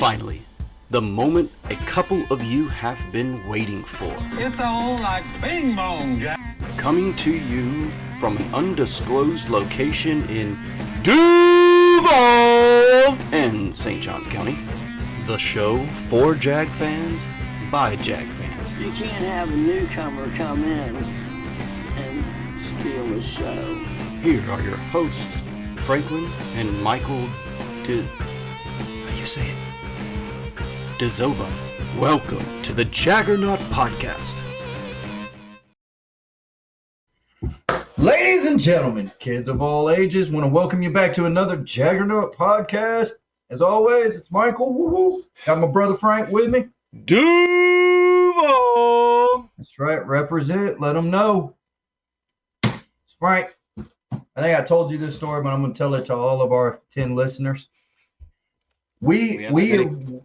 Finally, the moment a couple of you have been waiting for. It's all like bing bong, Jack. Coming to you from an undisclosed location in Duval and St. Johns County. The show for Jag fans by Jag fans. You can't have a newcomer come in and steal the show. Here are your hosts, Franklin and Michael how you say it? DeZoba. Welcome to the Jaggernaut Podcast. Ladies and gentlemen, kids of all ages, want to welcome you back to another Jaggernaut Podcast. As always, it's Michael. Woo-woo. Got my brother Frank with me. Duval. That's right. Represent. Let them know. It's Frank. I think I told you this story, but I'm going to tell it to all of our 10 listeners. We recently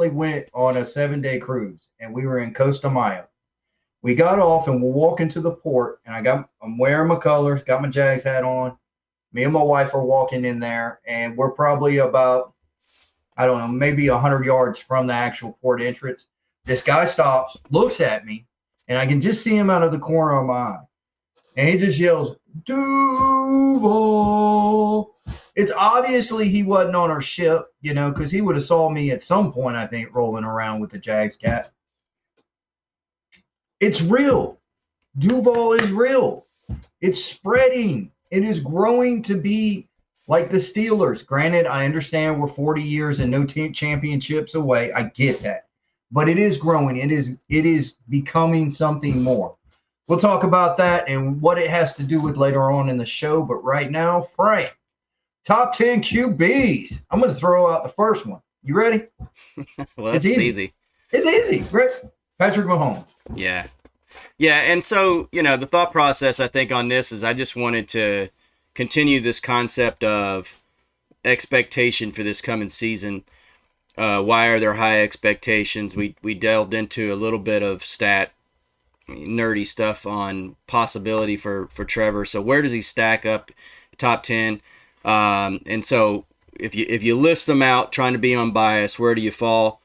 went on a 7-day cruise, and we were in Costa Maya. We got off and we're walking to the port, and I'm wearing my colors, got my Jags hat on. Me and my wife are walking in there, and we're probably about, I don't know, maybe 100 yards from the actual port entrance. This guy stops, looks at me, and I can just see him out of the corner of my eye. And he just yells, Duval. It's obviously he wasn't on our ship, because he would have saw me at some point, I think, rolling around with the Jags cap. It's real. Duval is real. It's spreading. It is growing to be like the Steelers. Granted, I understand we're 40 years and no championships away. I get that. But it is growing. It is becoming something more. We'll talk about that and what it has to do with later on in the show. But right now, Frank, top 10 QBs. I'm going to throw out the first one. You ready? Well, that's easy. It's easy. Right? Patrick Mahomes. Yeah. Yeah, and so, the thought process, I think, on this is I just wanted to continue this concept of expectation for this coming season. Why are there high expectations? We delved into a little bit of nerdy stuff on possibility for Trevor. So where does he stack up top 10? And so if you list them out, trying to be unbiased, where do you fall?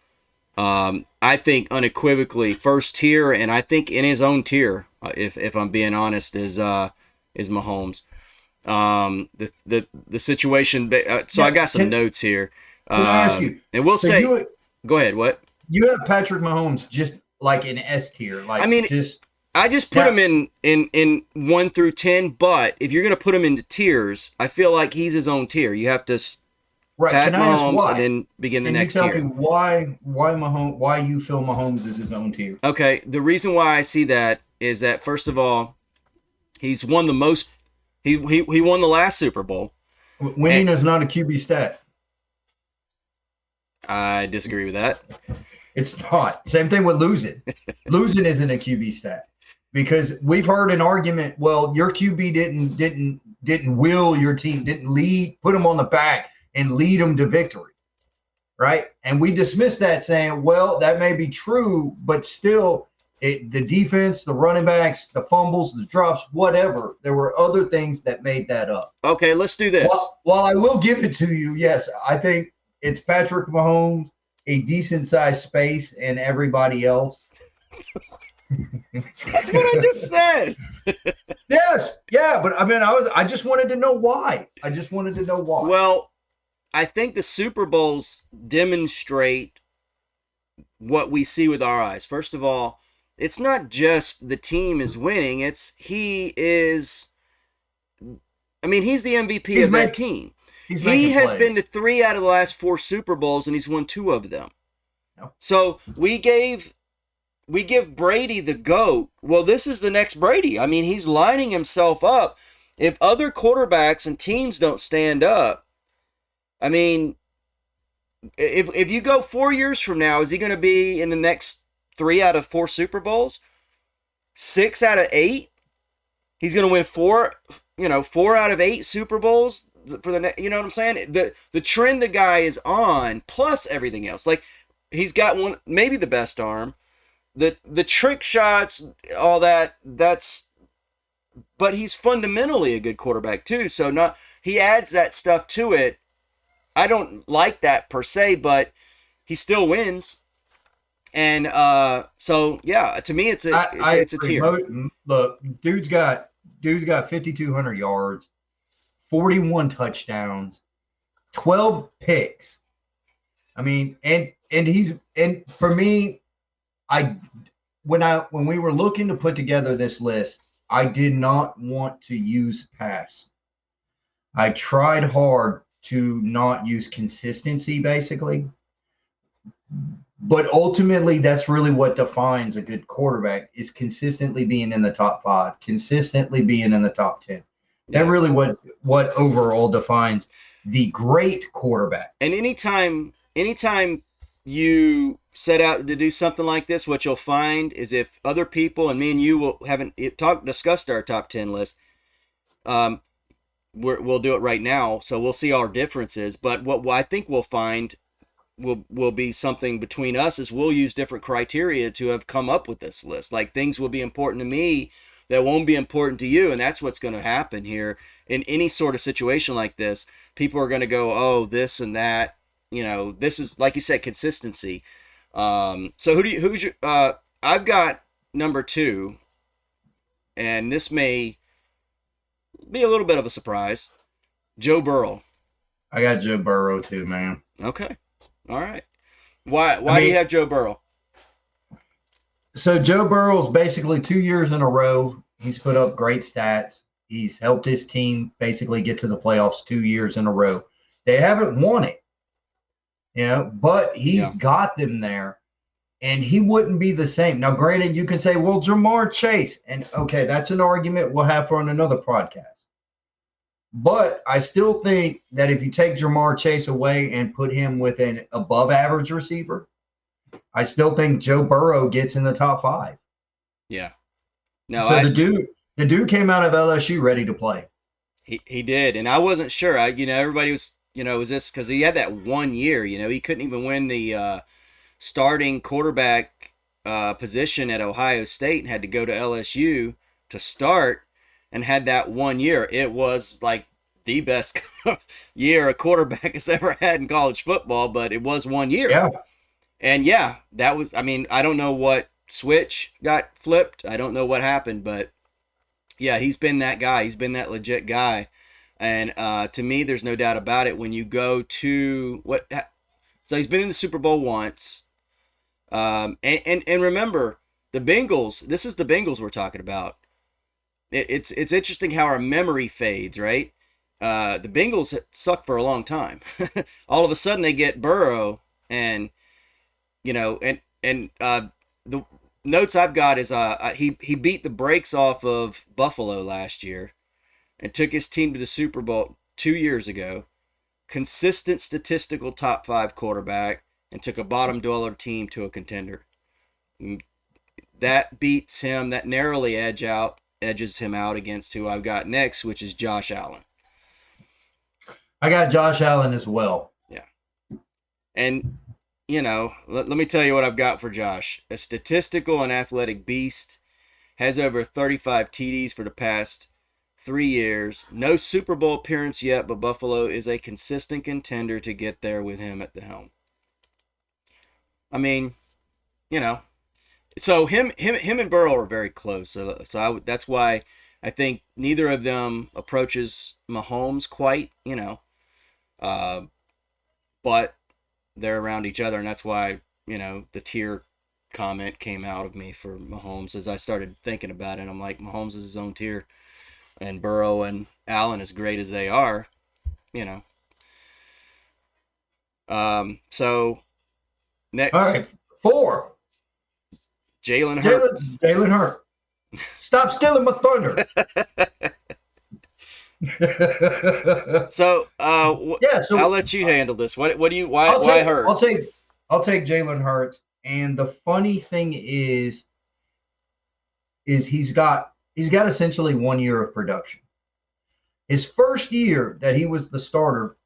I think unequivocally first tier, and I think in his own tier, if I'm being honest, is Mahomes. The situation. So I got some notes here. Can I ask you? And we'll say. Go ahead. What? You have Patrick Mahomes just like in S tier. I just put him in 1 through 10. But if you're gonna put him into tiers, I feel like he's his own tier. You have to. Right. Pat Mahomes, and then begin the next tier. Can you tell me why you feel Mahomes is his own tier? Okay, the reason why I see that is that, first of all, he's won the most. He won the last Super Bowl. Winning is not a QB stat. I disagree with that. It's not. Same thing with losing. Losing isn't a QB stat, because we've heard an argument. Well, your QB didn't will your team, didn't lead, put them on the back and lead them to victory, right? And we dismiss that, saying, well, that may be true, but still, the defense, the running backs, the fumbles, the drops, whatever, there were other things that made that up. Okay, let's do this. While I will give it to you, yes, I think it's Patrick Mahomes, a decent-sized space, and everybody else. That's what I just said. Yes, yeah, but I just wanted to know why. Well, I think the Super Bowls demonstrate what we see with our eyes. First of all, it's not just the team is winning. He's the MVP of that team. He has been to 3 out of the last 4 Super Bowls, and he's won 2 of them. No. So we give Brady the GOAT. Well, this is the next Brady. I mean, he's lining himself up. If other quarterbacks and teams don't stand up, I mean, if you go 4 years from now, is he going to be in the next 3 out of 4 Super Bowls? 6 out of 8? He's going to win 4 out of 8 Super Bowls for the next. You know what I'm saying? The trend the guy is on, plus everything else. Like, he's got one, maybe the best arm. The trick shots, all that. But he's fundamentally a good quarterback too. So he adds that stuff to it. I don't like that per se, but he still wins. And so yeah, to me it's a tier. Look, dude's got 5,200 yards, 41 touchdowns, 12 picks. I mean, and for me, when we were looking to put together this list, I did not want to use pass. I tried hard to not use consistency, basically. But ultimately, that's really what defines a good quarterback, is consistently being in the top 5, consistently being in the top 10. That really what overall defines the great quarterback. And anytime you set out to do something like this, what you'll find is if other people, and me and you haven't discussed our top 10 list, we'll do it right now, so we'll see our differences. But what I think we'll find will be something between us is we'll use different criteria to have come up with this list. Like, things will be important to me that won't be important to you, and that's what's going to happen here in any sort of situation like this. People are going to go, oh, this and that. This is, like you said, consistency. So who's your? I've got number 2, and this may be a little bit of a surprise. Joe Burrow. I got Joe Burrow too, man. Okay. All right. Why do you have Joe Burrow? So Joe Burrow's basically 2 years in a row, he's put up great stats. He's helped his team basically get to the playoffs 2 years in a row. They haven't won it, but he's got them there, and he wouldn't be the same. Now, granted, you can say, well, Jamar Chase, and okay, that's an argument we'll have for on another podcast. But I still think that if you take Jamar Chase away and put him with an above average receiver, I still think Joe Burrow gets in the top 5. Yeah. No. So the dude came out of LSU ready to play. He did, and I wasn't sure. Everybody was, was this because he had that 1 year? He couldn't even win the starting quarterback position at Ohio State and had to go to LSU to start. And had that 1 year. It was like the best year a quarterback has ever had in college football, but it was 1 year. Yeah. And that was, I don't know what switch got flipped. I don't know what happened, but yeah, he's been that guy. He's been that legit guy. And to me, there's no doubt about it. When you go to so he's been in the Super Bowl once. And remember, the Bengals, this is the Bengals we're talking about. It's interesting how our memory fades, right? The Bengals sucked for a long time. All of a sudden they get Burrow, and the notes I've got is he beat the brakes off of Buffalo last year and took his team to the Super Bowl 2 years ago. Consistent statistical top 5 quarterback, and took a bottom dweller team to a contender. That beats him. That narrowly edges him out against who I've got next, which is Josh Allen. I got Josh Allen as well. Yeah. And, let me tell you what I've got for Josh. A statistical and athletic beast, has over 35 TDs for the past 3 years. No Super Bowl appearance yet, but Buffalo is a consistent contender to get there with him at the helm. So him and Burrow are very close. So that's why I think neither of them approaches Mahomes quite, but they're around each other, and that's why, the tier comment came out of me for Mahomes as I started thinking about it. I'm like, Mahomes is his own tier, and Burrow and Allen, as great as they are, So next, all right, 4. Jalen Hurts. Jalen Hurts. Stop stealing my thunder. So I'll let you handle this. What do you? Why Hurts? I'll take Jalen Hurts. And the funny thing is he's got essentially 1 year of production. His first year that he was the starter,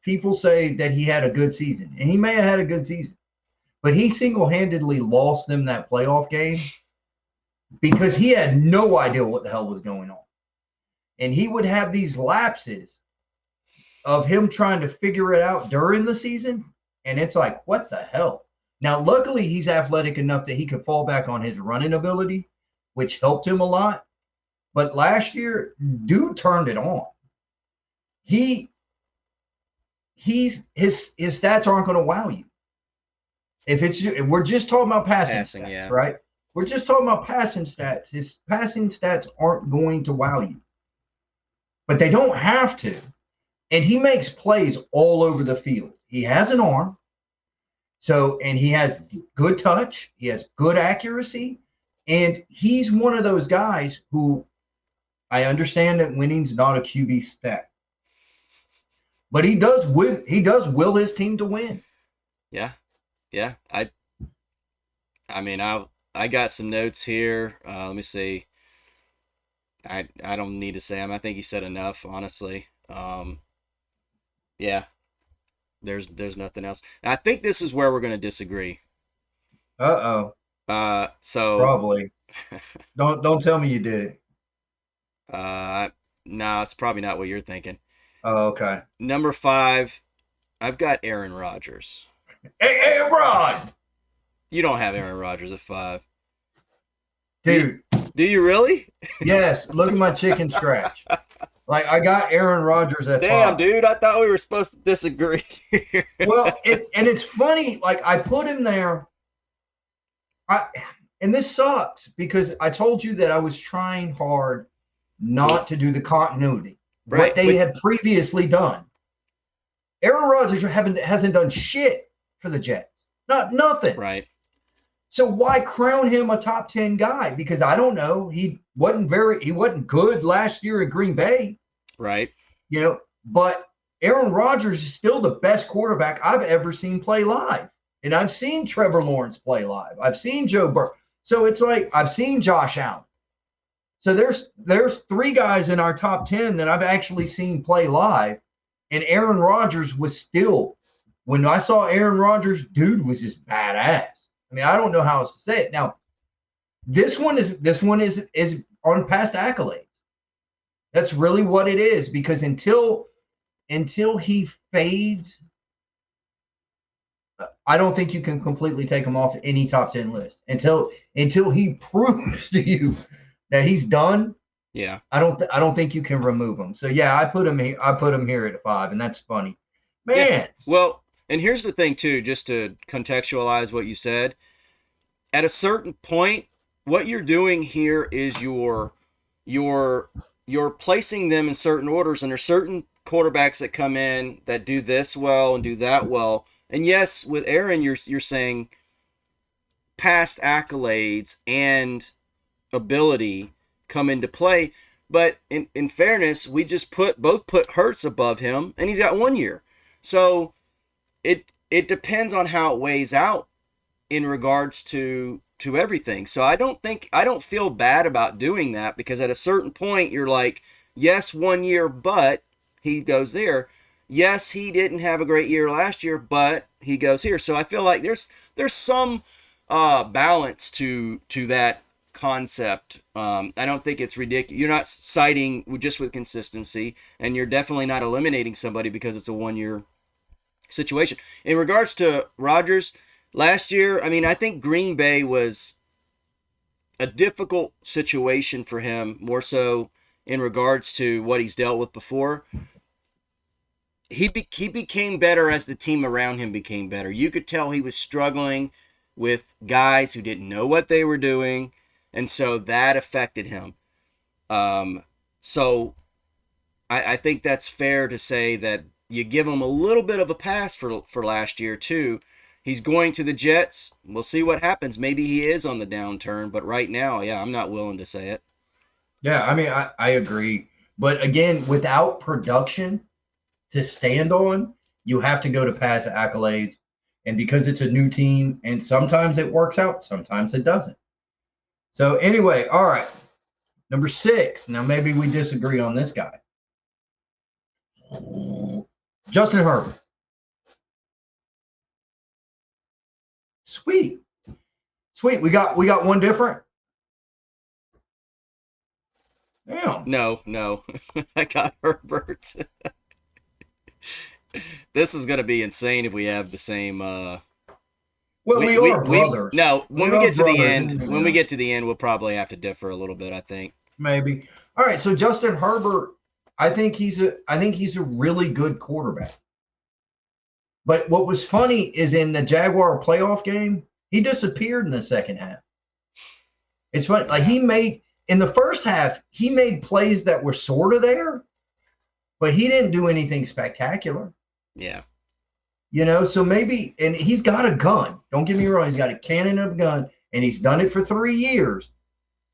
people say that he had a good season, and he may have had a good season. But he single-handedly lost them that playoff game because he had no idea what the hell was going on. And he would have these lapses of him trying to figure it out during the season, and it's like, what the hell? Now, luckily, he's athletic enough that he could fall back on his running ability, which helped him a lot. But last year, dude turned it on. His stats aren't going to wow you. If we're just talking about passing stats, yeah. right? We're just talking about passing stats. His passing stats aren't going to wow you, but they don't have to. And he makes plays all over the field. He has an arm, and he has good touch. He has good accuracy, and he's one of those guys who I understand that winning's not a QB stat, but he does win. He does will his team to win. Yeah. I mean, I got some notes here. Let me see. I don't need to say them. I think you said enough, honestly. Yeah. There's nothing else. And I think this is where we're going to disagree. So probably don't tell me you did it. No, it's probably not what you're thinking. Oh, okay. Number 5, I've got Aaron Rodgers. Hey, Rod! You don't have Aaron Rodgers at 5. Dude. Do you really? Yes. Look at my chicken scratch. Like, I got Aaron Rodgers at 5. Damn, dude. I thought we were supposed to disagree. Well, and it's funny. Like, I put him there. And this sucks because I told you that I was trying hard not to do the continuity. Right. What they had previously done. Aaron Rodgers hasn't done shit for the Jets. Nothing. Right. So why crown him a top 10 guy? Because I don't know. He wasn't good last year at Green Bay. Right. But Aaron Rodgers is still the best quarterback I've ever seen play live. And I've seen Trevor Lawrence play live. I've seen Joe Burrow. So it's like I've seen Josh Allen. So there's 3 guys in our top 10 that I've actually seen play live. And Aaron Rodgers was still, when I saw Aaron Rodgers, dude was just badass. I mean, I don't know how else to say it. Now, this one is on past accolades. That's really what it is, because until he fades, I don't think you can completely take him off any top 10 list until he proves to you that he's done. Yeah. I don't think you can remove him. So yeah, I put him here at 5, and that's funny. Man. Yeah. Well, and here's the thing too, just to contextualize what you said. At a certain point, what you're doing here is you're placing them in certain orders, and there's certain quarterbacks that come in that do this well and do that well. And yes, with Aaron, you're saying past accolades and ability come into play. But in fairness, we just put Hurts above him, and he's got 1 year. So it depends on how it weighs out in regards to everything. So I don't feel bad about doing that, because at a certain point you're like, yes, 1 year, but he goes there. Yes, he didn't have a great year last year, but he goes here. So I feel like there's some balance to that concept. I don't think it's ridiculous. You're not citing just with consistency, and you're definitely not eliminating somebody because it's a 1 year situation. In regards to Rodgers, last year, I mean, I think Green Bay was a difficult situation for him, more so in regards to what he's dealt with before. He became better as the team around him became better. You could tell he was struggling with guys who didn't know what they were doing, and so that affected him. So I think that's fair to say that you give him a little bit of a pass for last year too. He's going to the Jets. We'll see what happens. Maybe he is on the downturn, but right now, yeah, I'm not willing to say it. Yeah, I mean, I agree. But again, without production to stand on, you have to go to past accolades. And because it's a new team, and sometimes it works out, sometimes it doesn't. So anyway, all right. Number 6. Now maybe we disagree on this guy. Justin Herbert. Sweet. We got one different. Damn. No. I got Herbert. This is going to be insane if we have the same. Well, we are brothers. No, when we get to the end, when we get to the end, we'll probably have to differ a little bit. I think maybe. All right, so Justin Herbert, I think he's a really good quarterback. But what was funny is in the Jaguar playoff game, he disappeared in the second half. It's funny, like in the first half, he made plays that were sort of there, but he didn't do anything spectacular. Yeah. So maybe, and he's got a gun. Don't get me wrong, he's got a cannon of a gun, and he's done it for 3 years.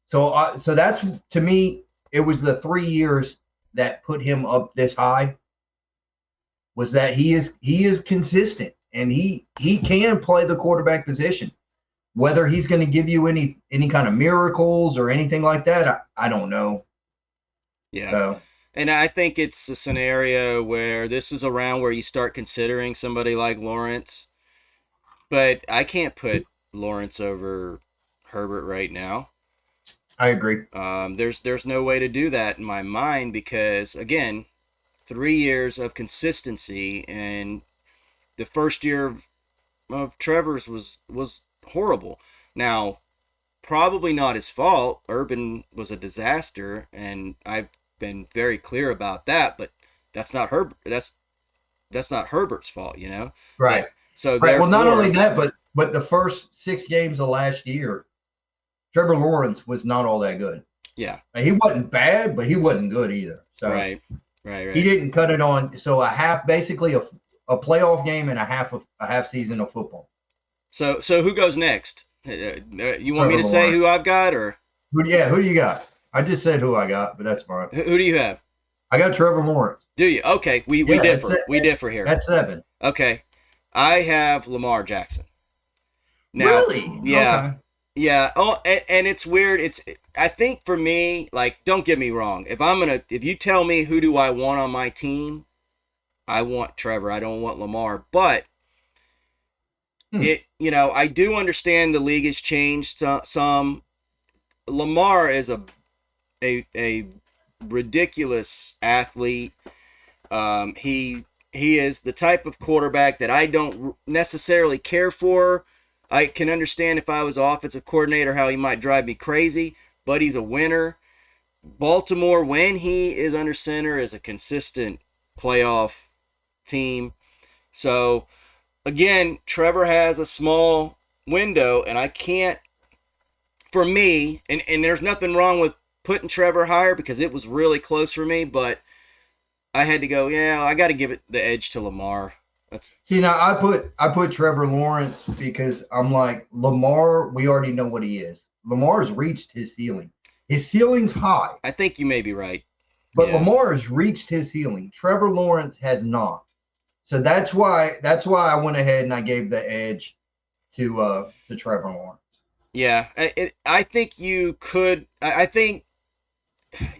So that's, to me, it was the 3 years that put him up this high. Was that he is consistent, and he can play the quarterback position. Whether he's going to give you any kind of miracles or anything like that, I don't know. Yeah. So. And I think it's a scenario where this is around where you start considering somebody like Lawrence. But I can't put Lawrence over Herbert right now. I agree. There's no way to do that in my mind because, again, 3 years of consistency, and the first year of Trevor's was horrible. Now, probably not his fault. Urban was a disaster, and I've been very clear about that. But that's not That's not Herbert's fault, Right. So right. Well, not only that, but the first 6 games of last year, Trevor Lawrence was not all that good. Yeah. He wasn't bad, but he wasn't good either. So Right. He didn't cut it on. So basically a playoff game and a half season of football. So who goes next? You want me to say who I've got, or who do you got? I just said who I got, but that's fine. Who do you have? I got Trevor Lawrence. Do you? Okay, we differ. We differ here. That's 7. Okay, I have Lamar Jackson. Now, really? Yeah. Okay. Yeah. Oh, and it's weird. I think for me, like, don't get me wrong. If you tell me who do I want on my team, I want Trevor. I don't want Lamar. But I do understand the league has changed some. Lamar is a ridiculous athlete. He is the type of quarterback that I don't necessarily care for. I can understand if I was offensive coordinator how he might drive me crazy, but he's a winner. Baltimore, when he is under center, is a consistent playoff team. So, again, Trevor has a small window, and I can't, for me, and there's nothing wrong with putting Trevor higher because it was really close for me, but I had to go, I got to give it the edge to Lamar. See, now I put Trevor Lawrence because I'm like, Lamar, we already know what he is. Lamar's reached his ceiling. His ceiling's high. I think you may be right. But Lamar has reached his ceiling. Trevor Lawrence has not. So that's why I went ahead and I gave the edge to Trevor Lawrence. Yeah, I think you could. I think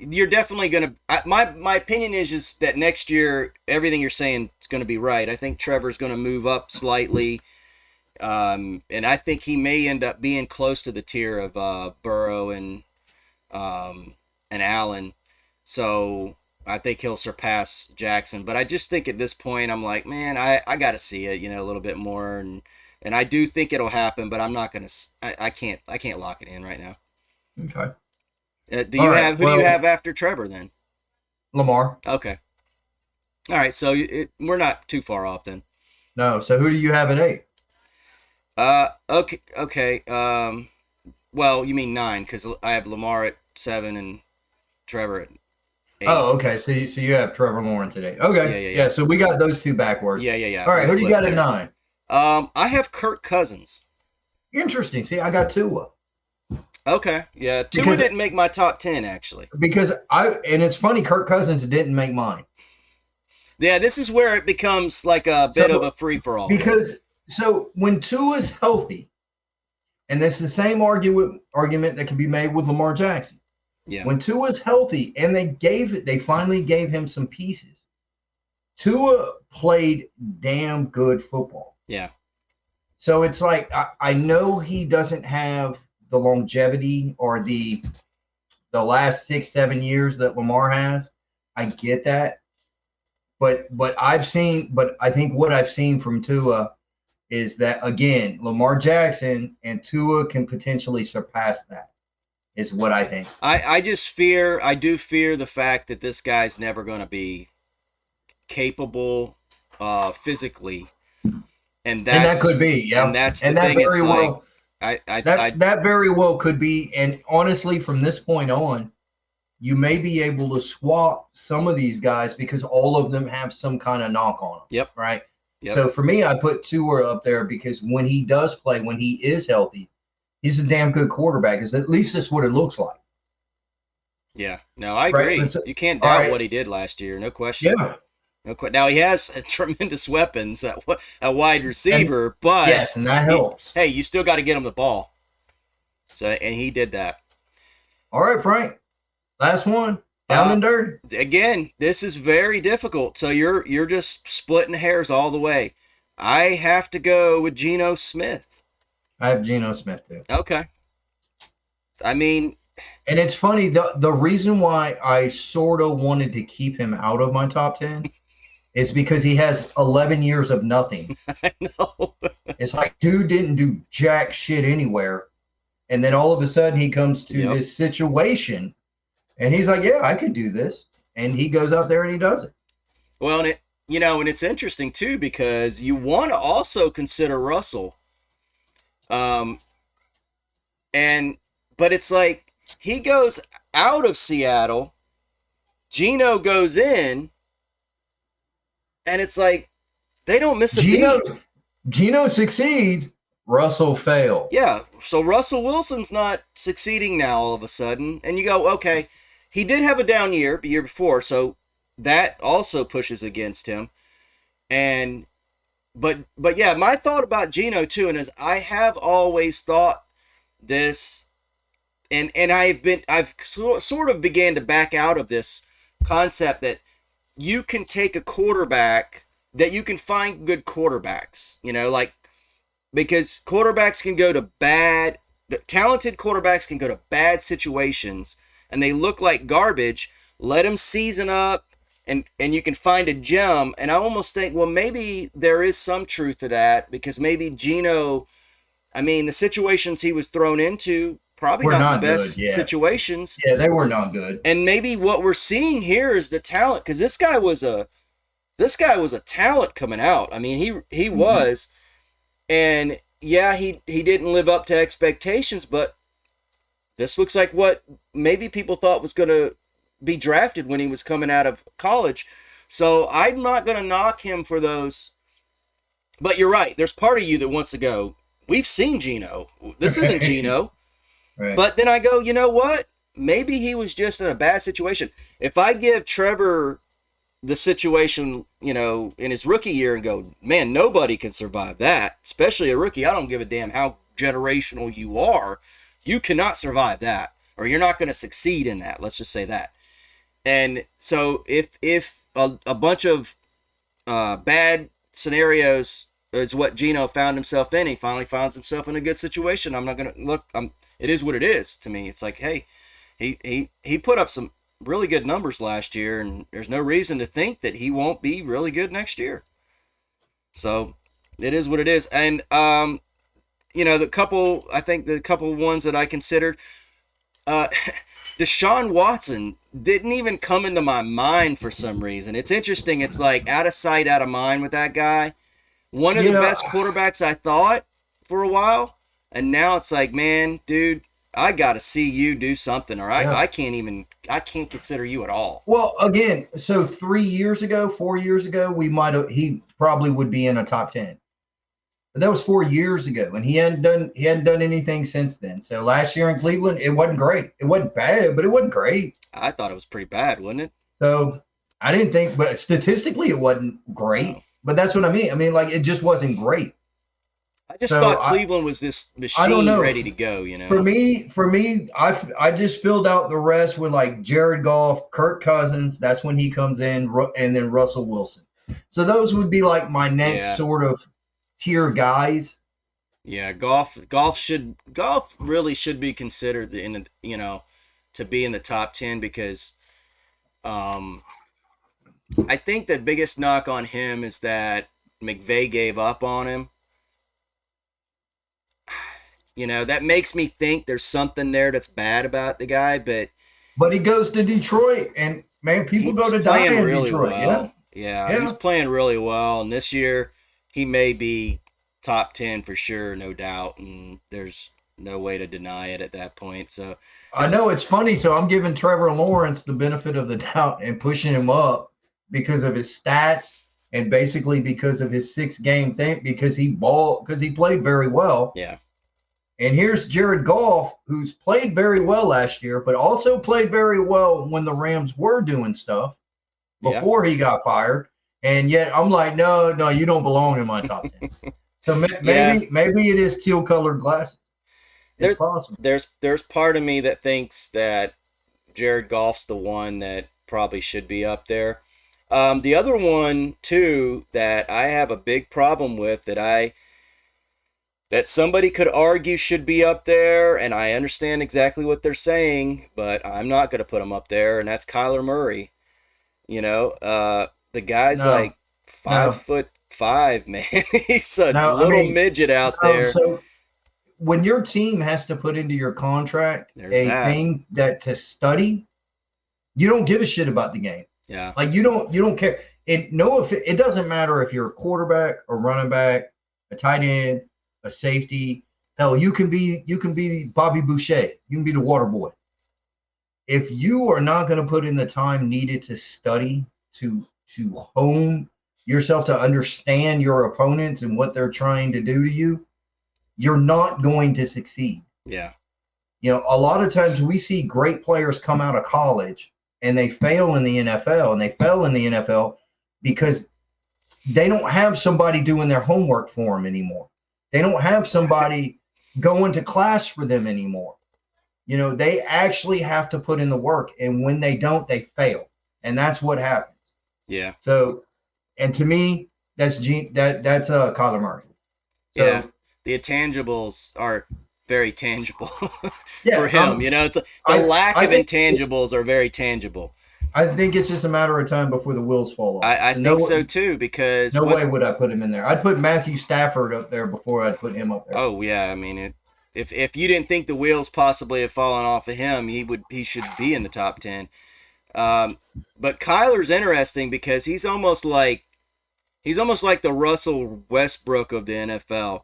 you're definitely going to. My opinion is just that next year everything you're saying is going to be right. I think Trevor's going to move up slightly, and I think he may end up being close to the tier of Burrow and Allen. So I think he'll surpass Jackson. But I just think at this point I'm like, man, I got to see it, a little bit more, and I do think it'll happen. But I'm not going to. I can't lock it in right now. Okay. Who do you have after Trevor then? Lamar. Okay. All right, so we're not too far off then. No, so who do you have at 8? Okay. Well, you mean 9 because I have Lamar at 7 and Trevor at 8. Oh, okay. So you have Trevor Lawrence at 8. Okay. Yeah. So we got those two backwards. Yeah. All right. Who do you got at 9? I have Kirk Cousins. Interesting. See, I got Tua. Okay. Yeah. Tua didn't make my top 10 actually. Because and it's funny, Kirk Cousins didn't make mine. Yeah, this is where it becomes like a bit of a free for all. Because when Tua's healthy, and that's the same argument that can be made with Lamar Jackson. Yeah. When Tua's healthy, and they finally gave him some pieces. Tua played damn good football. Yeah. So it's like I know he doesn't have the longevity or the last 6-7 years that Lamar has. I get that. but I think what I've seen from Tua is that, again, Lamar Jackson and Tua can potentially surpass that, is what I think. I do fear the fact that this guy's never going to be capable physically. And that could be, yeah. And that's and the that thing. It's very like, well, I that very well could be. And honestly, from this point on, you may be able to swap some of these guys because all of them have some kind of knock on them. Yep. Right. Yep. So for me, I put Tua up there because when he does play, when he is healthy, he's a damn good quarterback. At least that's what it looks like. Yeah. No, I agree. Right? You can't doubt what he did last year. No question. Yeah. No question. Now he has tremendous weapons at wide receiver, but yes, and that helps. Hey, you still got to get him the ball. So, and he did that. All right, Frank. Last one. Down and dirty. Again, this is very difficult. So you're just splitting hairs all the way. I have to go with Geno Smith. I have Geno Smith too. Okay. I mean, and it's funny, the reason why I sort of wanted to keep him out of my top 10 is because he has 11 years of nothing. I know. It's like, dude didn't do jack shit anywhere. And then all of a sudden he comes to this situation and he's like, yeah, I could do this. And he goes out there and he does it. Well, and and it's interesting too, because you want to also consider Russell. But it's like, he goes out of Seattle, Geno goes in, and it's like, they don't miss a beat. Geno succeeds, Russell fails. Yeah, so Russell Wilson's not succeeding now all of a sudden, and you go, okay, he did have a down year the year before, so that also pushes against him. But yeah, my thought about Geno too, and as I have always thought this, and I've sort of began to back out of this concept that you can take a quarterback, that you can find good quarterbacks, like, because quarterbacks can go to talented quarterbacks can go to bad situations and they look like garbage. Let them season up and you can find a gem. And I almost think, well, maybe there is some truth to that, because maybe Geno, I mean, the situations he was thrown into, probably not the best situations. Yeah, they were not good. And maybe what we're seeing here is the talent, because this guy was a talent coming out. I mean, he was, and yeah, he didn't live up to expectations, but this looks like what maybe people thought was going to be drafted when he was coming out of college. So I'm not going to knock him for those. But you're right. There's part of you that wants to go, we've seen Geno. This isn't Geno. Right. But then I go, you know what? Maybe he was just in a bad situation. If I give Trevor the situation, in his rookie year and go, man, nobody can survive that, especially a rookie. I don't give a damn how generational you are. You cannot survive that, or you're not going to succeed in that. Let's just say that. And so if a bunch of bad scenarios is what Geno found himself in, he finally finds himself in a good situation. I'm not going to look. It is what it is to me. It's like, hey, he put up some really good numbers last year, and there's no reason to think that he won't be really good next year. So it is what it is. And the couple ones that I considered, Deshaun Watson didn't even come into my mind for some reason. It's interesting. It's like out of sight, out of mind with that guy. One of the best quarterbacks, I thought, for a while. And now it's like, man, dude, I got to see you do something, or I can't consider you at all. Well, again, so 4 years ago, he probably would be in a top 10. But that was 4 years ago, and he hadn't done anything since then. So last year in Cleveland, it wasn't great. It wasn't bad, but it wasn't great. I thought it was pretty bad, wasn't it? So I didn't think, but statistically it wasn't great. No. But that's what I mean. I mean, like, it just wasn't great. I just thought Cleveland was this machine ready to go, For me, I just filled out the rest with like Jared Goff, Kirk Cousins. That's when he comes in, and then Russell Wilson. So those would be like my next sort of tier guys. Yeah, Goff really should be considered to be in the top 10, because I think the biggest knock on him is that McVay gave up on him. That makes me think there's something there that's bad about the guy, But he goes to Detroit, and man, people go he's to die playing in really Detroit. well. Yeah, Yeah. he's playing really well, and this year he may be top 10 for sure, no doubt, and there's no way to deny it at that point. So I know it's funny. So I'm giving Trevor Lawrence the benefit of the doubt and pushing him up because of his stats and basically because of his 6-game thing because he played very well. yeah, And here's Jared Goff, who's played very well last year, but also played very well when the Rams were doing stuff before he got fired. And yet I'm like, no, you don't belong in my top 10. So maybe it is teal colored glasses. It's possible. There's part of me that thinks that Jared Goff's the one that probably should be up there. The other one too that I have a big problem with that somebody could argue should be up there, and I understand exactly what they're saying, but I'm not going to put him up there, and that's Kyler Murray. The guy's like 5'5", man. He's a little midget out there. So when your team has to put into your contract thing that to study, you don't give a shit about the game. Yeah. Like you don't care. It doesn't matter if you're a quarterback, a running back, a tight end, a safety. Hell, you can be Bobby Boucher. You can be the water boy. If you are not going to put in the time needed to study, to hone yourself, to understand your opponents and what they're trying to do to you, you're not going to succeed. Yeah. A lot of times we see great players come out of college and they fail in the NFL, and they fail in the NFL because they don't have somebody doing their homework for them anymore. They don't have somebody going to class for them anymore. They actually have to put in the work, and when they don't, they fail, and that's what happens. Yeah. So, and to me, that's Kyler Murray. So, yeah, the intangibles are very tangible for him. It's the lack of intangibles are very tangible. I think it's just a matter of time before the wheels fall off. I think so too, because no way would I put him in there. I'd put Matthew Stafford up there before I'd put him up there. Oh yeah, I mean, if you didn't think the wheels possibly have fallen off of him, he should be in the top 10. But Kyler's interesting because he's almost like the Russell Westbrook of the NFL.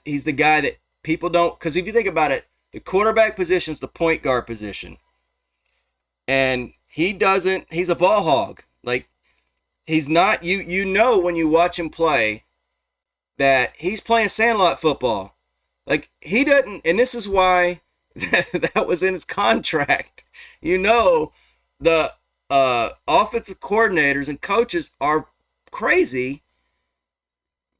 He's the guy that people don't, because if you think about it, the quarterback position is the point guard position. And he's a ball hog. Like, he's not, when you watch him play that he's playing sandlot football. Like, he doesn't, and this is why that was in his contract. The offensive coordinators and coaches are crazy.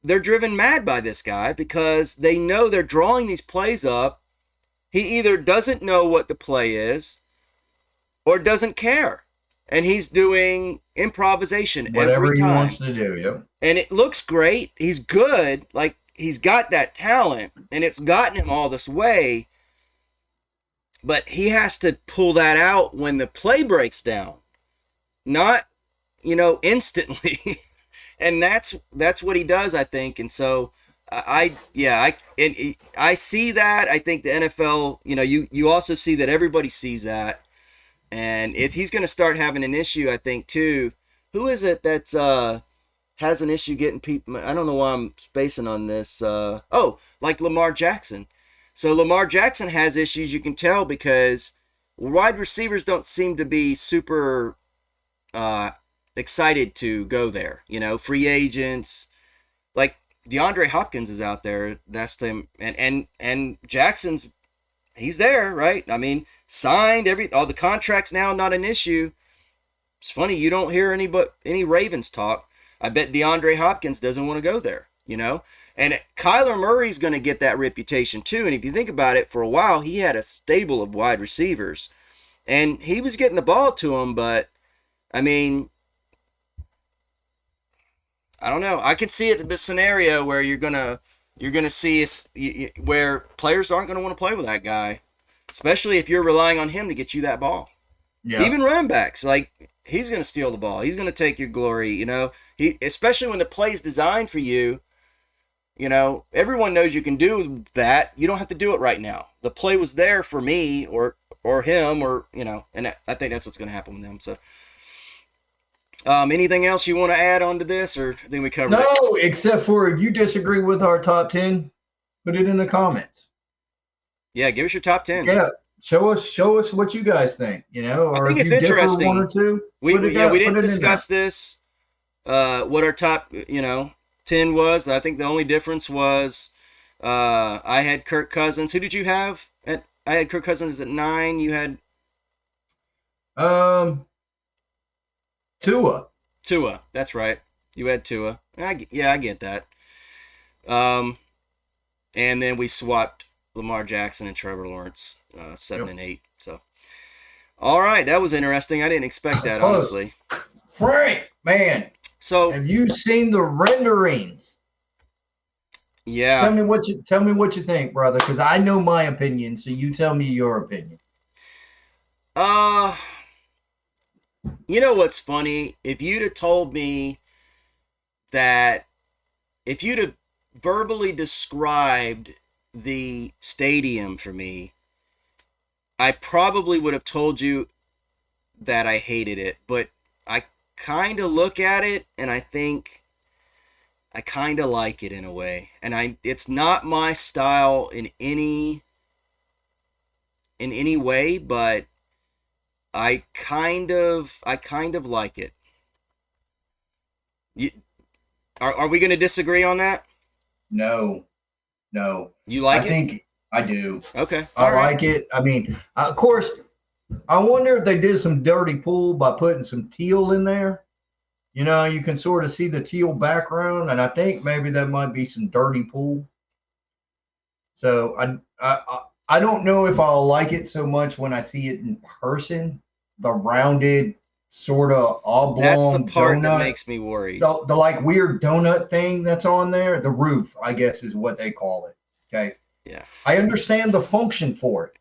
They're driven mad by this guy because they know they're drawing these plays up. He either doesn't know what the play is or doesn't care. And he's doing improvisation whatever every time. He wants to do, yep. And it looks great. He's good. Like, he's got that talent, and it's gotten him all this way. But he has to pull that out when the play breaks down. Not, instantly. And that's what he does, I think. And so I see that. I think the NFL, you also see that everybody sees that. And he's going to start having an issue, I think, too. Who is it that's has an issue getting people? I don't know why I'm spacing on this. Like Lamar Jackson. So Lamar Jackson has issues, you can tell, because wide receivers don't seem to be super excited to go there. Free agents. Like DeAndre Hopkins is out there. That's him. And Jackson's, he's there, right? I mean, signed all the contracts now, not an issue. It's funny, you don't hear any Ravens talk. I bet DeAndre Hopkins doesn't want to go there, And Kyler Murray's going to get that reputation too. And if you think about it, for a while, he had a stable of wide receivers. And he was getting the ball to him, but, I mean, I don't know. I can see it in this scenario where you're gonna see where players aren't going to want to play with that guy, especially if you're relying on him to get you that ball. Yeah. Even running backs, like he's going to steal the ball. He's going to take your glory, you know. Especially when the play's designed for you, you know, everyone knows you can do that. You don't have to do it right now. The play was there for me or him or, you know, and I think that's what's going to happen with them. So anything else you want to add on to this, or I think we covered it? No, except for if you disagree with our top 10, put it in the comments. Yeah, give us your top 10. Yeah, show us what you guys think, you know, or I think if it's you differ interesting. one or two. We didn't discuss this, what our top, 10 was. I think the only difference was I had Kirk Cousins. Who did you have? I had Kirk Cousins at 9. You had Tua. Tua. That's right. You had Tua. I get that. And then we swapped Lamar Jackson and Trevor Lawrence, 7 and 8. So, all right, that was interesting. I didn't expect that, honestly. Frank, man. So, have you seen the renderings? Yeah. Tell me what you think, brother, because I know my opinion, so you tell me your opinion. You know what's funny? If you'd have told me that, if you'd have verbally described the stadium for me, I probably would have told you that I hated it, but I kind of look at it and I think I kind of like it in a way. And it's not my style in any way, but I kind of like it. Are we going to disagree on that? No. You like it? I think I do. Okay. I like it. I mean, of course, I wonder if they did some dirty pool by putting some teal in there. You know, you can sort of see the teal background, and I think maybe that might be some dirty pool. So I don't know if I'll like it so much when I see it in person. The rounded sort of oblong. That's the part donut, that makes me worried. The like weird donut thing that's on there. The roof, I guess, is what they call it. Okay. Yeah. I understand the function for it,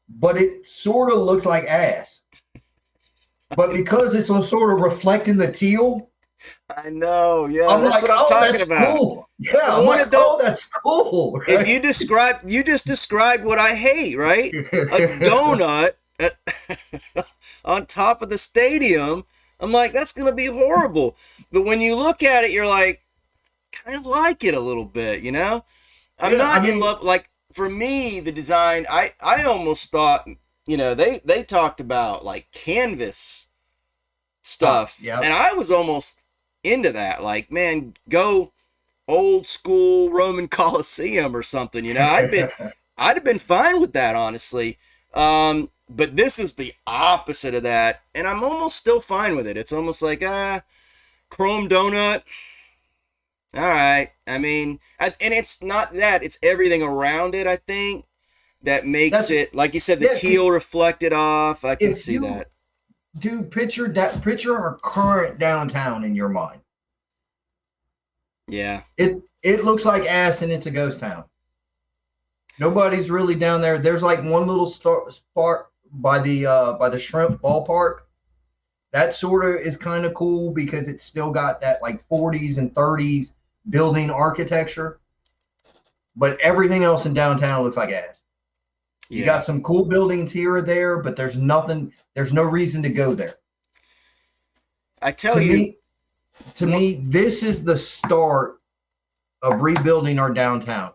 but it sort of looks like ass. But because it's sort of reflecting the teal, I know. Yeah, I'm that's like, what I'm talking about. Cool. Yeah, I'm like, that's cool. Right? If you just described what I hate, right? A donut on top of the stadium. I'm like, that's gonna be horrible. But when you look at it, you're like, kind of like it a little bit, you know? I'm not in love. Like, for me, the design, I almost thought, you know, they talked about like canvas stuff. Yeah. And I was almost into that. Like, man, go old school Roman Coliseum or something, you know? I'd have been fine with that, honestly. But this is the opposite of that, and I'm almost still fine with it. It's almost like, chrome donut. All right. I mean, and it's not that. It's everything around it, I think, that makes it, like you said, the teal reflected off. I can see that. Dude, picture our current downtown in your mind. Yeah. It looks like ass, and it's a ghost town. Nobody's really down there. There's like one little spot by the Shrimp Ballpark. That sort of is kind of cool because it's still got that like 40s and 30s building architecture. But everything else in downtown looks like ass. Yeah. You got some cool buildings here or there, but there's no reason to go there. I tell you. To me, this is the start of rebuilding our downtown.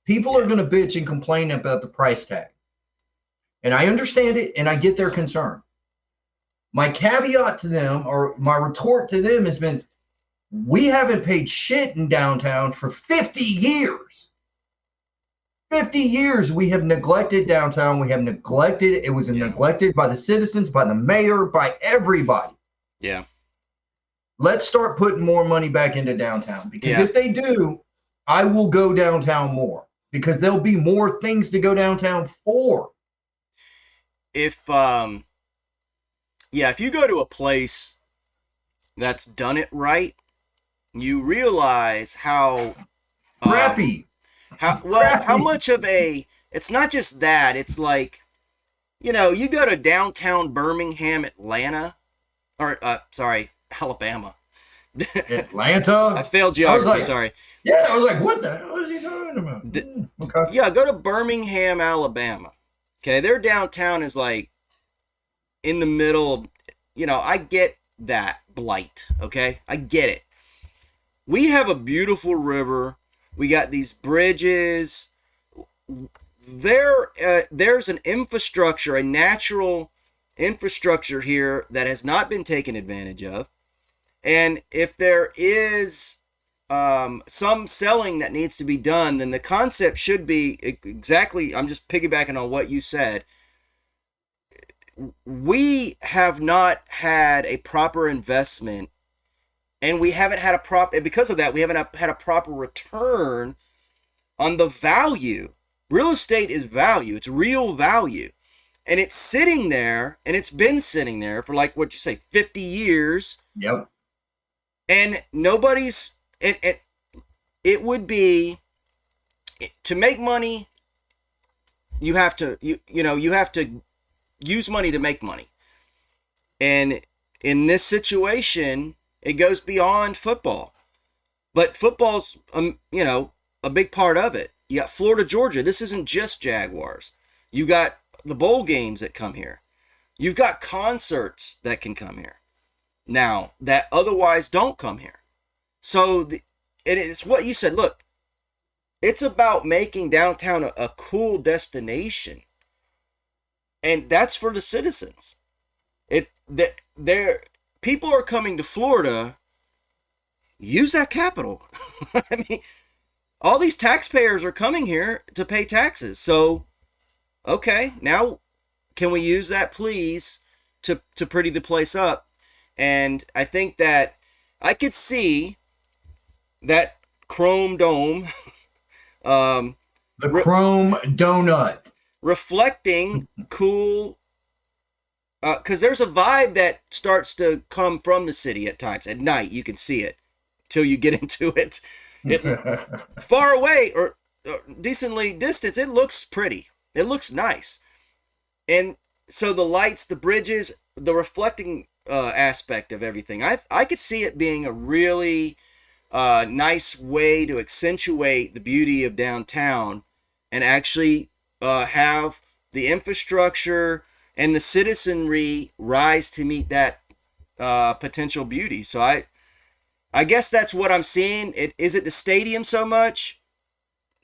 People are going to bitch and complain about the price tag. And I understand it, and I get their concern. My caveat to them, or my retort to them, has been, we haven't paid shit in downtown for 50 years. 50 years we have neglected downtown. We have neglected. It was neglected by the citizens, by the mayor, by everybody. Yeah. Let's start putting more money back into downtown. Because if they do, I will go downtown more. Because there'll be more things to go downtown for. If you go to a place that's done it right, you realize how crappy. How much of it's not just that, it's like You go to downtown Birmingham, Atlanta, or Alabama. I Atlanta. failed I was geography. like, Sorry. yeah, I was like, what the hell is he talking about? Okay. Yeah, go to Birmingham, Alabama. Okay, their downtown is like in the middle of, I get that blight. Okay, I get it. We have a beautiful river. We got these bridges. There's an infrastructure, a natural infrastructure here that has not been taken advantage of. And if there is some selling that needs to be done, then the concept should be exactly, I'm just piggybacking on what you said. We have not had a proper investment, and we haven't had and because of that, we haven't had a proper return on the value. Real estate is value. It's real value. And it's sitting there, and it's been sitting there for, like, what you say, 50 years. Yep. And nobody's, it would be, to make money, you have to, you have to use money to make money. And in this situation, it goes beyond football. But football's, a big part of it. You got Florida, Georgia. This isn't just Jaguars. You got the bowl games that come here. You've got concerts that can come here now that otherwise don't come here. So it's what you said. Look, it's about making downtown a cool destination, and that's for the citizens. People are coming to Florida. Use that capital. I mean, all these taxpayers are coming here to pay taxes. So, okay, now can we use that, please, to pretty the place up? And I think that I could see that Chrome Dome, the Chrome Donut, reflecting cool, because there's a vibe that starts to come from the city at times. At night, you can see it till you get into it. Far away or decently distance, it looks pretty. It looks nice. And so the lights, the bridges, the reflecting aspect of everything, I could see it being a really nice way to accentuate the beauty of downtown and actually have the infrastructure and the citizenry rise to meet that potential beauty. So I guess that's what I'm seeing. Is it the stadium so much?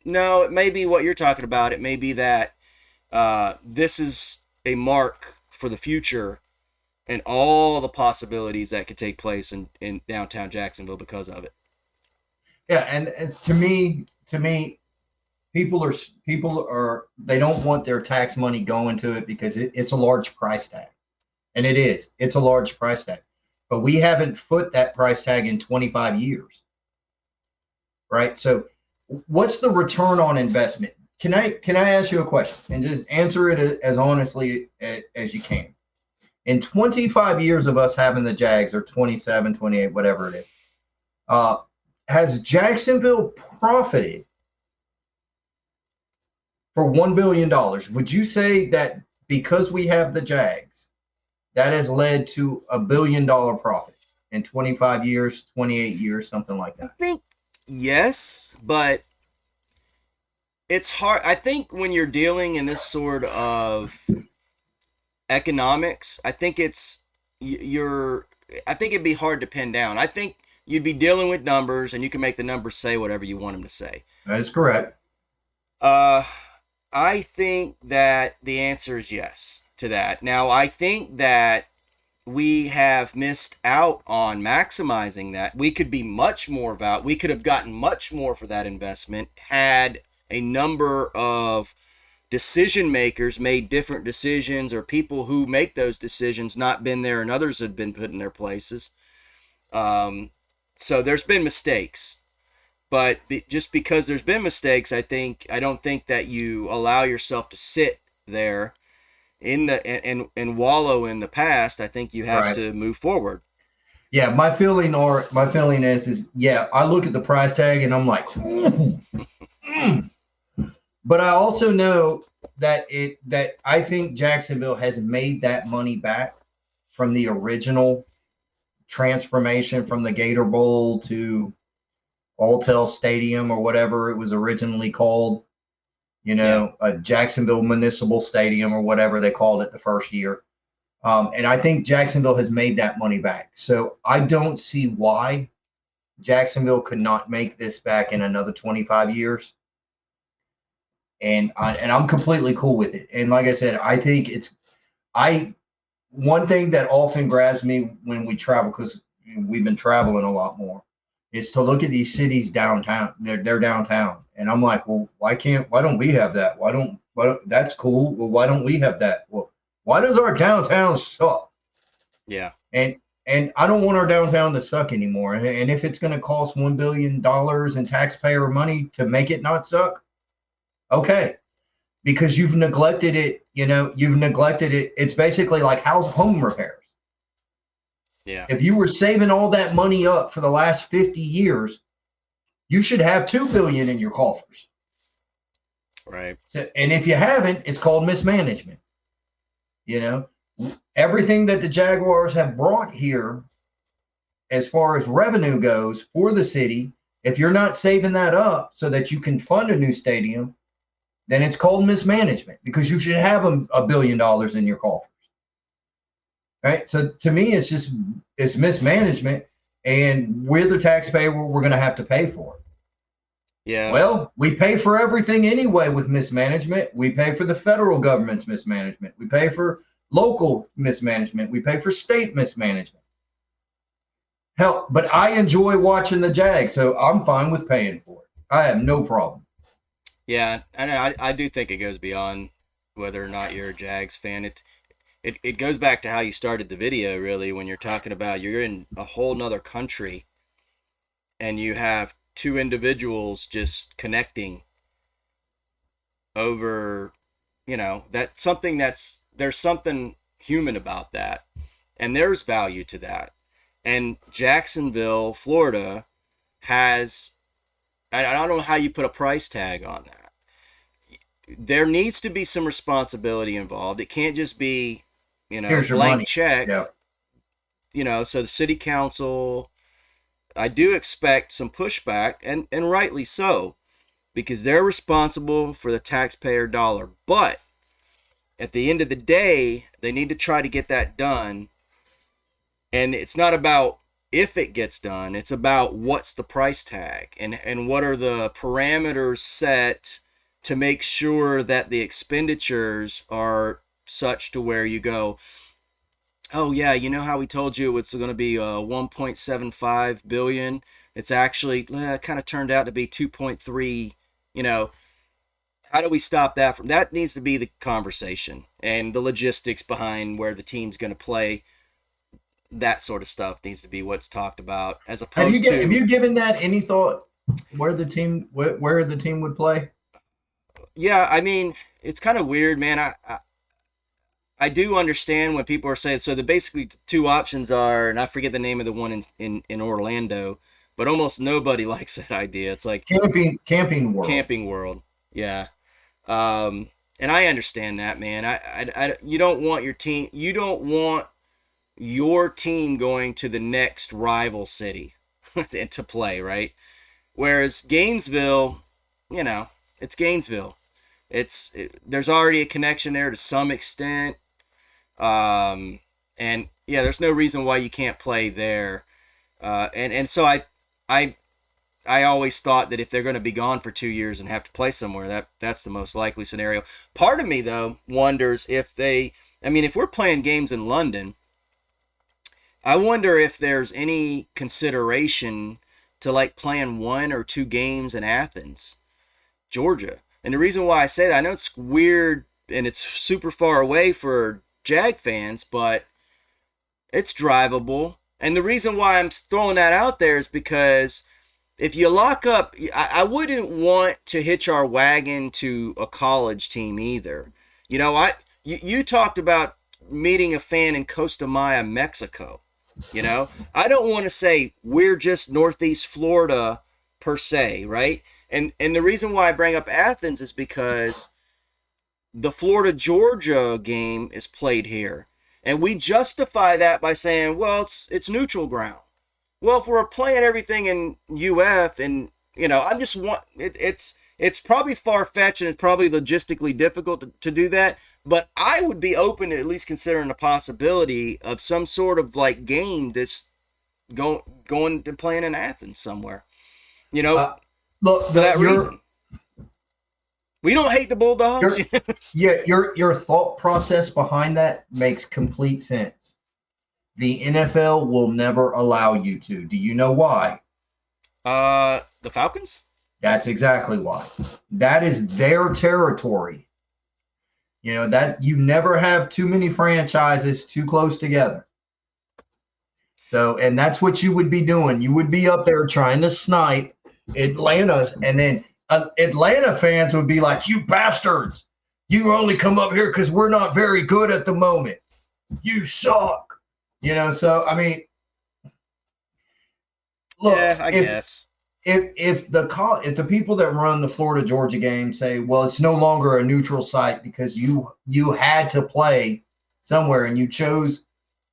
No, it may be what you're talking about. It may be that this is a mark for the future and all the possibilities that could take place in downtown Jacksonville because of it. Yeah, and to me, people are they don't want their tax money going to it because it's a large price tag, and it is. It's a large price tag. But we haven't foot that price tag in 25 years, right? So what's the return on investment? Can I ask you a question and just answer it as honestly as you can? In 25 years of us having the Jags, or 27, 28, whatever it is, has Jacksonville profited for $1 billion? Would you say that because we have the Jags, that has led to $1 billion profit in 25 years, 28 years, something like that? I think yes, but it's hard. I think when you're dealing in this sort of economics, I think I think it'd be hard to pin down. I think you'd be dealing with numbers, and you can make the numbers say whatever you want them to say. That is correct. I think that the answer is yes to that. Now, I think that we have missed out on maximizing that. We could be much more we could have gotten much more for that investment had a number of decision makers made different decisions, or people who make those decisions not been there and others had been put in their places. So there's been mistakes. But just because there's been mistakes, I don't think that you allow yourself to sit there and wallow in the past. I think you have to move forward. Yeah, my feeling is yeah, I look at the price tag and I'm like, But I also know that I think Jacksonville has made that money back from the original transformation from the Gator Bowl to Alltel Stadium or whatever it was originally called. A Jacksonville Municipal Stadium or whatever they called it the first year. And I think Jacksonville has made that money back. So I don't see why Jacksonville could not make this back in another 25 years. And I'm completely cool with it. And like I said, I think one thing that often grabs me when we travel, because we've been traveling a lot more, is to look at these cities downtown. They're downtown. And I'm like, well, why don't we have that? That's cool. Well, why don't we have that? Well, why does our downtown suck? Yeah. And I don't want our downtown to suck anymore. And if it's going to cost $1 billion in taxpayer money to make it not suck, okay. Because you've neglected it, It's basically like home repairs. Yeah. If you were saving all that money up for the last 50 years, you should have $2 billion in your coffers. Right. So, and if you haven't, it's called mismanagement. Everything that the Jaguars have brought here as far as revenue goes for the city, if you're not saving that up so that you can fund a new stadium, then it's called mismanagement, because you should have $1 billion in your coffers. Right. So to me, it's mismanagement, and we're the taxpayer. We're going to have to pay for it. Yeah. Well, we pay for everything anyway with mismanagement. We pay for the federal government's mismanagement. We pay for local mismanagement. We pay for state mismanagement. Hell, but I enjoy watching the Jags, so I'm fine with paying for it. I have no problem. Yeah, and I do think it goes beyond whether or not you're a Jags fan. It goes back to how you started the video, really, when you're talking about you're in a whole nother country and you have two individuals just connecting over, there's something human about that, and there's value to that. And Jacksonville, Florida has, I don't know how you put a price tag on that. There needs to be some responsibility involved. It can't just be, Here's your blank money. check. Yeah. So the city council, I do expect some pushback, and rightly so, because they're responsible for the taxpayer dollar. But at the end of the day, they need to try to get that done. And it's not about if it gets done, it's about what's the price tag and what are the parameters set to make sure that the expenditures are such to where you go, oh yeah, how we told you it's going to be 1.75 billion. It's actually kind of turned out to be 2.3. How do we stop that from? That needs to be the conversation, and the logistics behind where the team's going to play. That sort of stuff needs to be what's talked about, as opposed to. Have you given that any thought? Where the team would play? Yeah, I mean, it's kind of weird, man. I do understand when people are saying, so the basically two options are, and I forget the name of the one in Orlando, but almost nobody likes that idea. It's like camping world. Camping world, yeah. And I understand that, man. You don't want your team. You don't want your team going to the next rival city to play, right? Whereas Gainesville, it's Gainesville. There's already a connection there to some extent. And yeah, there's no reason why you can't play there. And so I always thought that if they're going to be gone for 2 years and have to play somewhere, that's the most likely scenario. Part of me though wonders if we're playing games in London, I wonder if there's any consideration to like playing 1 or 2 games in Athens, Georgia. And the reason why I say that, I know it's weird and it's super far away for Jag fans, but it's drivable. And the reason why I'm throwing that out there is because if you lock up, I wouldn't want to hitch our wagon to a college team either. You talked about meeting a fan in Costa Maya, Mexico. I don't want to say we're just Northeast Florida per se, right? And the reason why I bring up Athens is because the Florida Georgia game is played here, and we justify that by saying, well, it's neutral ground. Well, if we're playing everything in UF, and I'm just it's probably far-fetched and it's probably logistically difficult to do that, but I would be open to at least considering the possibility of some sort of like game that's going to playing in Athens somewhere. Look, for that reason. We don't hate the Bulldogs. Your thought process behind that makes complete sense. The NFL will never allow you to. Do you know why? The Falcons? That's exactly why. That is their territory. That you never have too many franchises too close together. So, and that's what you would be doing. You would be up there trying to snipe Atlanta, and then Atlanta fans would be like, "You bastards! You only come up here because we're not very good at the moment. You suck." So I mean, look, yeah, I guess if the people that run the Florida Georgia game say, well, it's no longer a neutral site because you had to play somewhere and you chose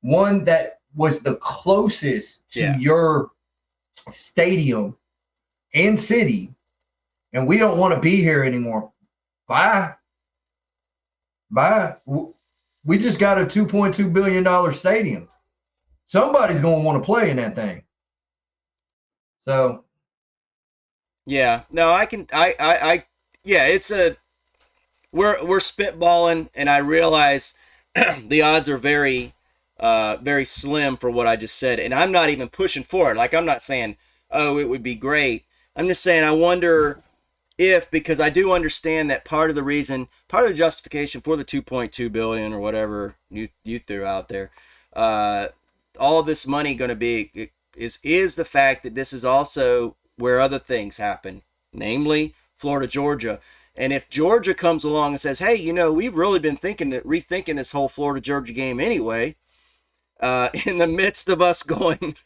one that was the closest to your stadium and city, and we don't want to be here anymore. Bye. We just got a $2.2 billion stadium. Somebody's going to want to play in that thing. So. Yeah, no, we're spitballing, and I realize the odds are very, very slim for what I just said, and I'm not even pushing for it. Like, I'm not saying, oh, it would be great. I'm just saying I wonder if, because I do understand that part of the justification for the 2.2 billion or whatever you threw out there, all of this money going to be is the fact that this is also where other things happen, namely Florida, Georgia. And if Georgia comes along and says, hey, we've really been rethinking this whole Florida, Georgia game anyway, in the midst of us going,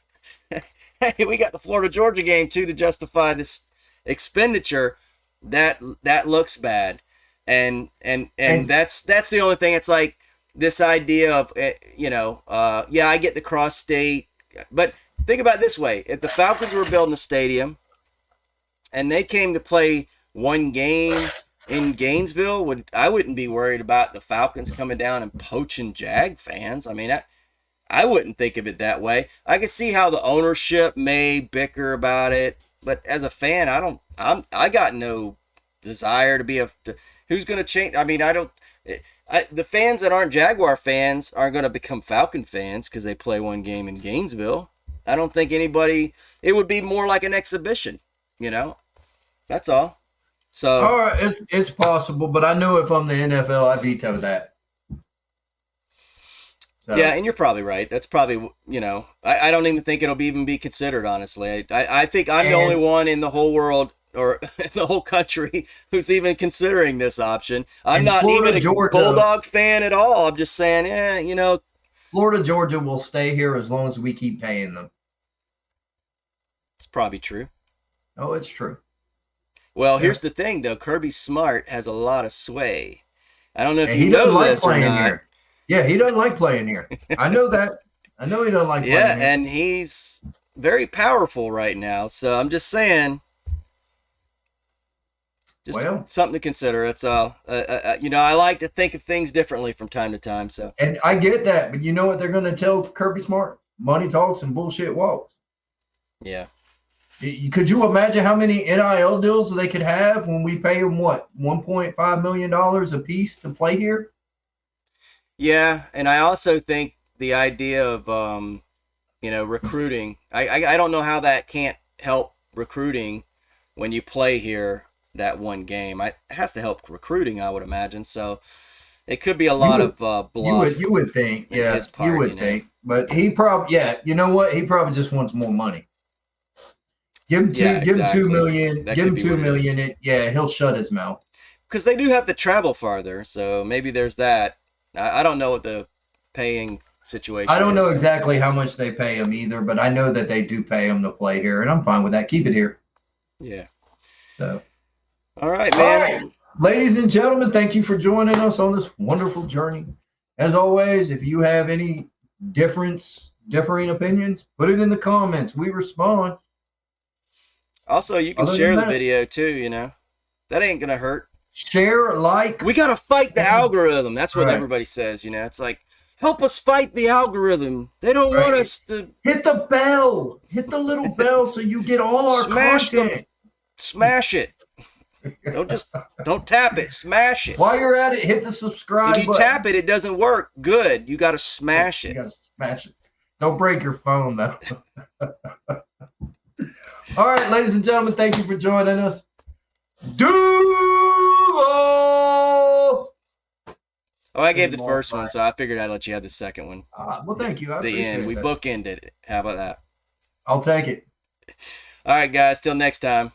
hey, we got the Florida, Georgia game too to justify this expenditure, that looks bad. And that's the only thing. It's like this idea of, I get the cross state, but think about it this way. If the Falcons were building a stadium and they came to play one game in Gainesville, I wouldn't be worried about the Falcons coming down and poaching Jag fans. I mean, I wouldn't think of it that way. I can see how the ownership may bicker about it, but as a fan, I got no desire to be who's going to change. I mean, the fans that aren't Jaguar fans aren't going to become Falcon fans because they play one game in Gainesville. I don't think anybody. It would be more like an exhibition, That's all. So, it's possible, but I know if I'm the NFL, I veto that. So. Yeah, and you're probably right. That's probably I don't even think it'll even be considered. Honestly, I think I'm the only one in the whole world or the whole country who's even considering this option. I'm not Florida, even a Georgia, Bulldog fan at all. I'm just saying, Florida, Georgia will stay here as long as we keep paying them. It's probably true. Oh, it's true. Well, here's the thing, though. Kirby Smart has a lot of sway. I don't know if you know this or not. Here. Yeah, he doesn't like playing here. I know that. I know he doesn't like playing here. Yeah, and he's very powerful right now. So I'm just saying, something to consider. It's I like to think of things differently from time to time. So, and I get that, but you know what they're going to tell Kirby Smart? Money talks and bullshit walks. Yeah. Could you imagine how many NIL deals they could have when we pay them $1.5 million a piece to play here? Yeah, and I also think the idea of recruiting. I don't know how that can't help recruiting when you play here that one game. It has to help recruiting, I would imagine. So it could be a lot of bluff. You would think, yeah. You would think, but he probably, you know what? He probably just wants more money. Give him $2 million. Give him $2 million. He'll shut his mouth. Because they do have to travel farther, so maybe there's that. I don't know what the paying situation is. I don't know exactly how much they pay him either, but I know that they do pay him to play here, and I'm fine with that. Keep it here. Yeah. So, All right, all man. right, ladies and gentlemen, thank you for joining us on this wonderful journey. As always, if you have any differing opinions, put it in the comments. We respond. Also, you can Other share than the that, video too, you know. That ain't going to hurt. share, like. We got to fight the algorithm. That's what Right. everybody says, you know. It's like, help us fight the algorithm. They don't Right. want us to Hit the bell. Hit the little bell so you get all our content. Smash it. Don't tap it. Smash it. While you're at it, hit the subscribe If you button. tap it, it doesn't work. Good. You got to smash You it. gotta smash it. Don't break your phone, though. All right, ladies and gentlemen, thank you for joining us. Duval! Oh, I gave the first one, so I figured I'd let you have the second one. Well, thank you. I The appreciate end. We that. bookended it. How about that? I'll take it. All right, guys. Till next time.